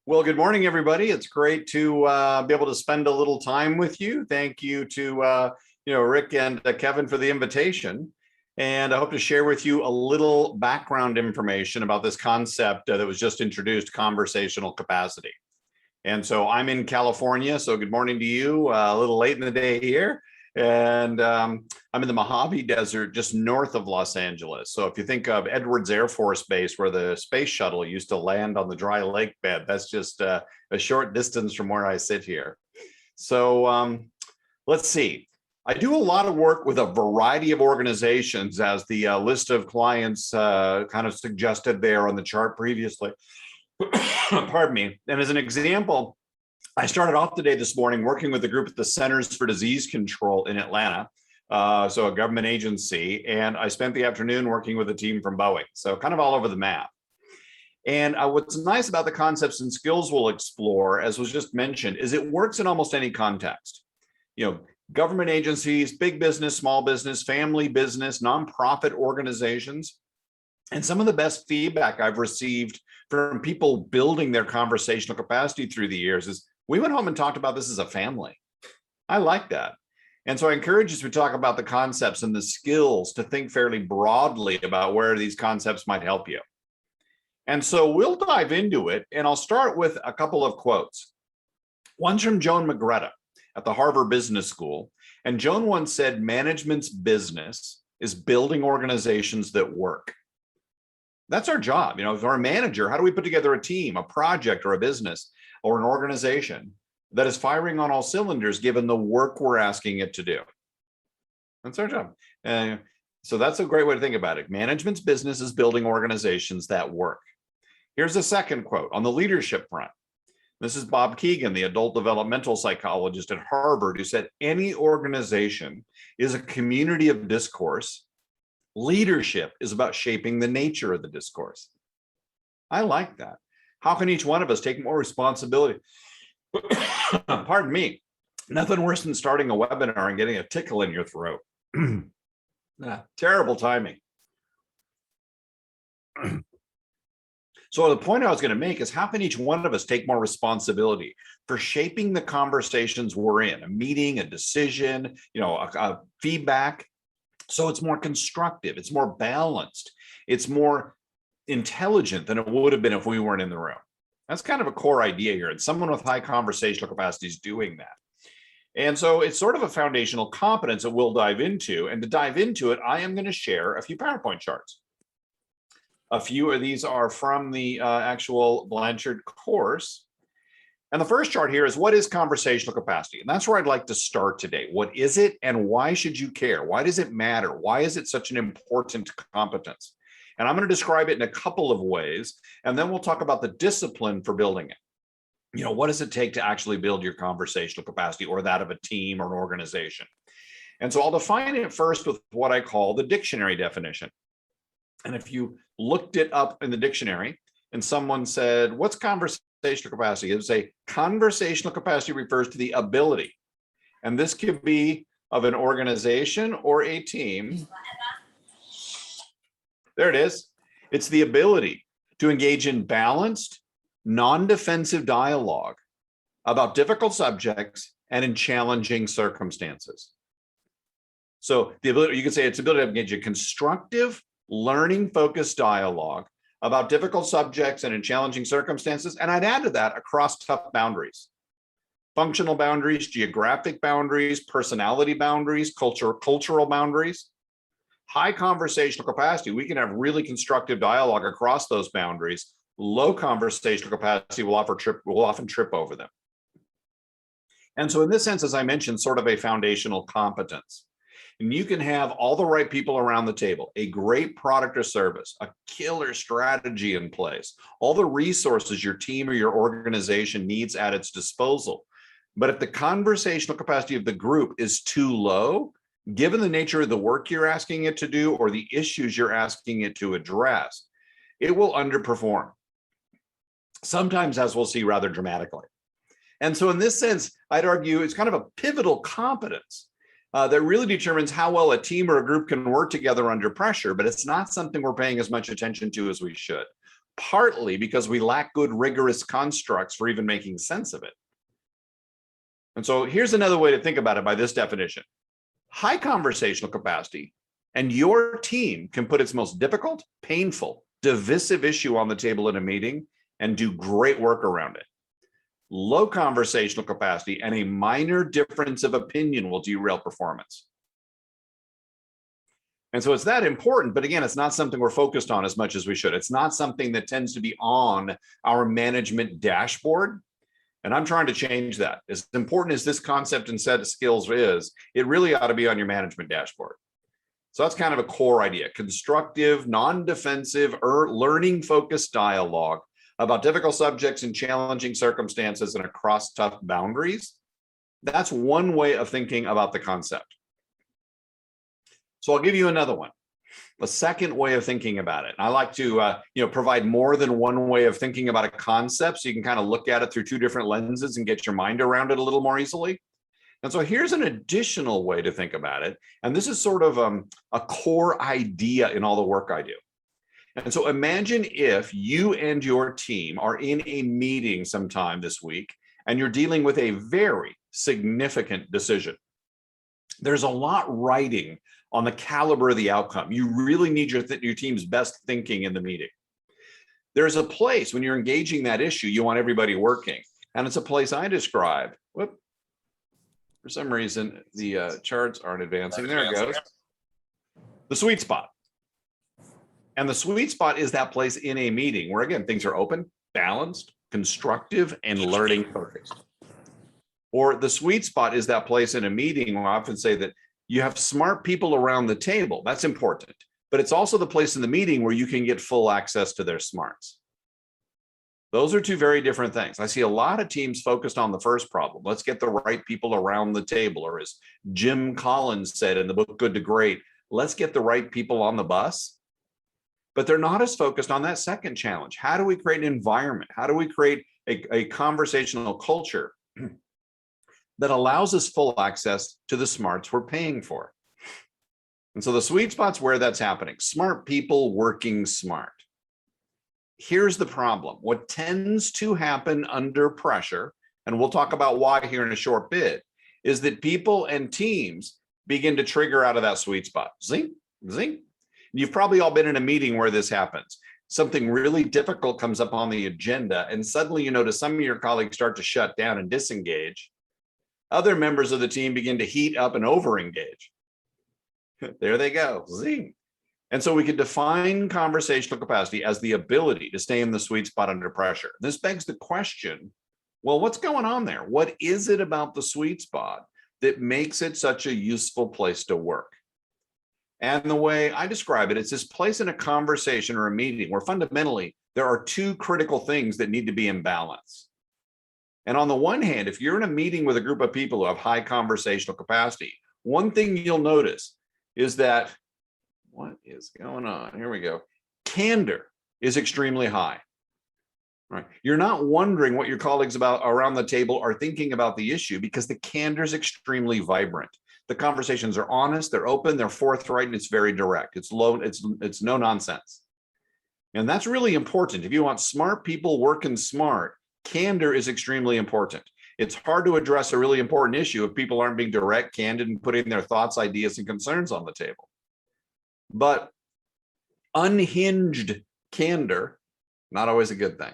Well, good morning, everybody. It's great to be able to spend a little time with you. Thank you to Rick and Kevin for the invitation. And I hope to share with you a little background information about this concept that was just introduced, conversational capacity. And so I'm in California, so good morning to you, a little late in the day here. And I'm in the Mojave Desert, just north of Los Angeles. So if you think of Edwards Air Force Base, where the space shuttle used to land on the dry lake bed, that's just a short distance from where I sit here. So let's see. I do a lot of work with a variety of organizations, as the list of clients kind of suggested there on the chart previously. Pardon me. And as an example, I started off today this morning working with a group at the Centers for Disease Control in Atlanta, so a government agency, and I spent the afternoon working with a team from Boeing, so kind of all over the map. And what's nice about the concepts and skills we'll explore, as was just mentioned, is it works in almost any context. Government agencies, big business, small business, family business, nonprofit organizations. And some of the best feedback I've received from people building their conversational capacity through the years is, we went home and talked about this as a family. I like that. And so I encourage you, as we talk about the concepts and the skills, to think fairly broadly about where these concepts might help you. And so we'll dive into it, and I'll start with a couple of quotes. One's from Joan McGreta at the Harvard Business School. And Joan once said, management's business is building organizations that work. That's our job. If we're a manager, how do we put together a team, a project, or a business, or an organization that is firing on all cylinders given the work we're asking it to do? That's our job. So that's a great way to think about it. Management's business is building organizations that work. Here's a second quote on the leadership front. This is Bob Keegan, the adult developmental psychologist at Harvard, who said, any organization is a community of discourse. Leadership is about shaping the nature of the discourse. I like that. How can each one of us take more responsibility? Pardon me. Nothing worse than starting a webinar and getting a tickle in your throat. Terrible timing. So the point I was going to make is, how can each one of us take more responsibility for shaping the conversations we're in, a meeting, a decision, a feedback, so it's more constructive, it's more balanced, it's more intelligent than it would have been if we weren't in the room. That's kind of a core idea here, and someone with high conversational capacity is doing that. And so it's sort of a foundational competence that we'll dive into. And to dive into it, I am going to share a few PowerPoint charts. A few of these are from the actual Blanchard course. And the first chart here is, what is conversational capacity? And that's where I'd like to start today. What is it, and why should you care? Why does it matter? Why is it such an important competence? And I'm going to describe it in a couple of ways, and then we'll talk about the discipline for building it. What does it take to actually build your conversational capacity, or that of a team or an organization? And so I'll define it first with what I call the dictionary definition. And if you looked it up in the dictionary and someone said, what's conversational capacity? It would say conversational capacity refers to the ability, and this could be of an organization or a team. There it is. It's the ability to engage in balanced, non-defensive dialogue about difficult subjects and in challenging circumstances. So the ability, you could say, it's the ability to engage in constructive, learning-focused dialogue about difficult subjects and in challenging circumstances. And I'd add to that, across tough boundaries. Functional boundaries, geographic boundaries, personality boundaries, cultural boundaries. High conversational capacity, we can have really constructive dialogue across those boundaries. Low conversational capacity will often trip over them. And so in this sense, as I mentioned, sort of a foundational competence. And you can have all the right people around the table, a great product or service, a killer strategy in place, all the resources your team or your organization needs at its disposal. But if the conversational capacity of the group is too low, given the nature of the work you're asking it to do or the issues you're asking it to address, it will underperform. Sometimes, as we'll see, rather dramatically. And so in this sense, I'd argue it's kind of a pivotal competence that really determines how well a team or a group can work together under pressure, but it's not something we're paying as much attention to as we should. partly because we lack good rigorous constructs for even making sense of it. And so here's another way to think about it by this definition. High conversational capacity and your team can put its most difficult, painful, divisive issue on the table in a meeting and do great work around it. Low conversational capacity and a minor difference of opinion will derail performance. And so it's that important, but again, it's not something we're focused on as much as we should. It's not something that tends to be on our management dashboard. And I'm trying to change that. As important as this concept and set of skills is, it really ought to be on your management dashboard. So that's kind of a core idea: constructive, non-defensive, or learning-focused dialogue about difficult subjects and challenging circumstances and across tough boundaries. That's one way of thinking about the concept. So I'll give you another one, a second way of thinking about it. And I like to provide more than one way of thinking about a concept, so you can kind of look at it through two different lenses and get your mind around it a little more easily. And so here's an additional way to think about it. And this is sort of a core idea in all the work I do. And so imagine if you and your team are in a meeting sometime this week and you're dealing with a very significant decision. There's a lot riding on the caliber of the outcome. You really need your team's best thinking in the meeting. There's a place when you're engaging that issue, you want everybody working. And it's a place I described. Whoop. For some reason, the charts aren't advancing. There it goes. The sweet spot. And the sweet spot is that place in a meeting where, again, things are open, balanced, constructive, and learning focused. Or the sweet spot is that place in a meeting where I often say that you have smart people around the table. That's important. But it's also the place in the meeting where you can get full access to their smarts. Those are two very different things. I see a lot of teams focused on the first problem. Let's get the right people around the table. Or as Jim Collins said in the book, Good to Great, let's get the right people on the bus. But they're not as focused on that second challenge. How do we create an environment? How do we create a conversational culture that allows us full access to the smarts we're paying for? And so the sweet spot's where that's happening. Smart people working smart. Here's the problem. What tends to happen under pressure, and we'll talk about why here in a short bit, is that people and teams begin to trigger out of that sweet spot. Zing, zing. You've probably all been in a meeting where this happens. Something really difficult comes up on the agenda, and suddenly you notice some of your colleagues start to shut down and disengage. Other members of the team begin to heat up and overengage. There they go, zing. And so we could define conversational capacity as the ability to stay in the sweet spot under pressure. This begs the question, well, what's going on there? What is it about the sweet spot that makes it such a useful place to work? And the way I describe it, it's this place in a conversation or a meeting where fundamentally there are two critical things that need to be in balance. And on the one hand, if you're in a meeting with a group of people who have high conversational capacity, one thing you'll notice is that, what is going on? Here we go. Candor is extremely high. Right. You're not wondering what your colleagues around the table are thinking about the issue because the candor is extremely vibrant. The conversations are honest, they're open, they're forthright, and it's very direct. It's no nonsense. And that's really important. If you want smart people working smart, candor is extremely important. It's hard to address a really important issue if people aren't being direct, candid, and putting their thoughts, ideas, and concerns on the table. But unhinged candor, not always a good thing.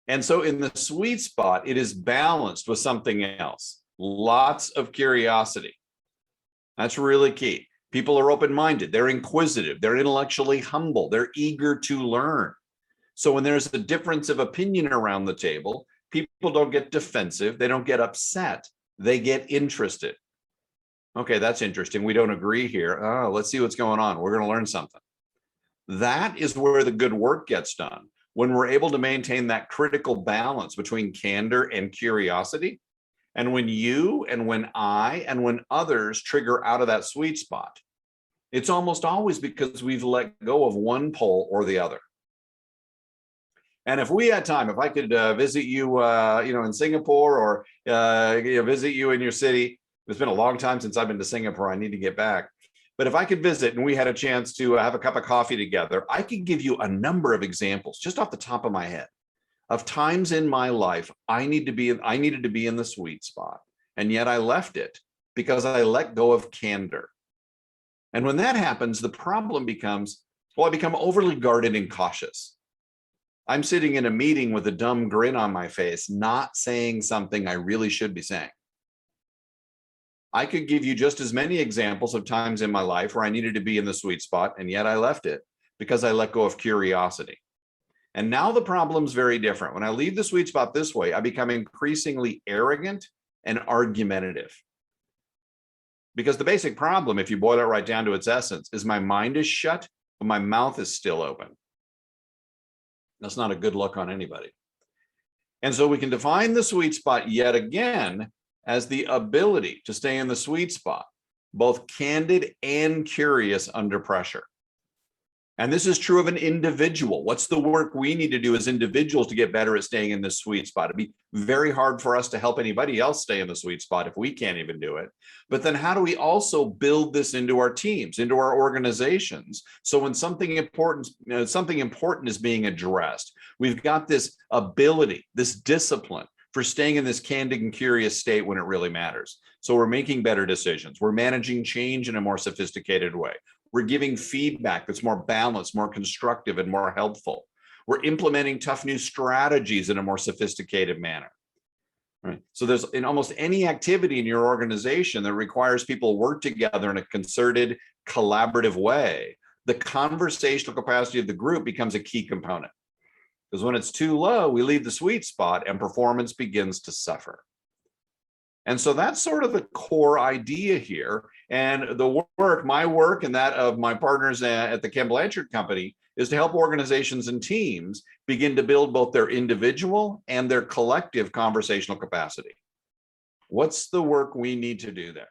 And so in the sweet spot, it is balanced with something else. Lots of curiosity. That's really key. People are open-minded, they're inquisitive, they're intellectually humble, they're eager to learn. So when there's a difference of opinion around the table, people don't get defensive, they don't get upset, they get interested. Okay, that's interesting. We don't agree here. Oh, let's see what's going on. We're going to learn something. That is where the good work gets done. When we're able to maintain that critical balance between candor and curiosity. And when you and when I and when others trigger out of that sweet spot, it's almost always because we've let go of one pole or the other. And if we had time, if I could visit you, in Singapore or visit you in your city, it's been a long time since I've been to Singapore. I need to get back. But if I could visit and we had a chance to have a cup of coffee together, I could give you a number of examples just off the top of my head of times in my life I needed to be in the sweet spot, and yet I left it because I let go of candor. And when that happens, the problem becomes, well, I become overly guarded and cautious. I'm sitting in a meeting with a dumb grin on my face, not saying something I really should be saying. I could give you just as many examples of times in my life where I needed to be in the sweet spot, and yet I left it because I let go of curiosity. And now the problem's very different. When I leave the sweet spot this way, I become increasingly arrogant and argumentative. Because the basic problem, if you boil it right down to its essence, is my mind is shut, but my mouth is still open. That's not a good look on anybody. And so we can define the sweet spot yet again as the ability to stay in the sweet spot, both candid and curious under pressure. And this is true of an individual. What's the work we need to do as individuals to get better at staying in this sweet spot? It'd be very hard for us to help anybody else stay in the sweet spot if we can't even do it. But then how do we also build this into our teams, into our organizations? So when something important is being addressed, we've got this ability, this discipline for staying in this candid and curious state when it really matters. So we're making better decisions. We're managing change in a more sophisticated way. We're giving feedback that's more balanced, more constructive, and more helpful. We're implementing tough new strategies in a more sophisticated manner. Right? So there's in almost any activity in your organization that requires people work together in a concerted, collaborative way, the conversational capacity of the group becomes a key component. Because when it's too low, we leave the sweet spot and performance begins to suffer. And so that's sort of the core idea here. And the work, my work and that of my partners at the Ken Blanchard Company, is to help organizations and teams begin to build both their individual and their collective conversational capacity. What's the work we need to do there?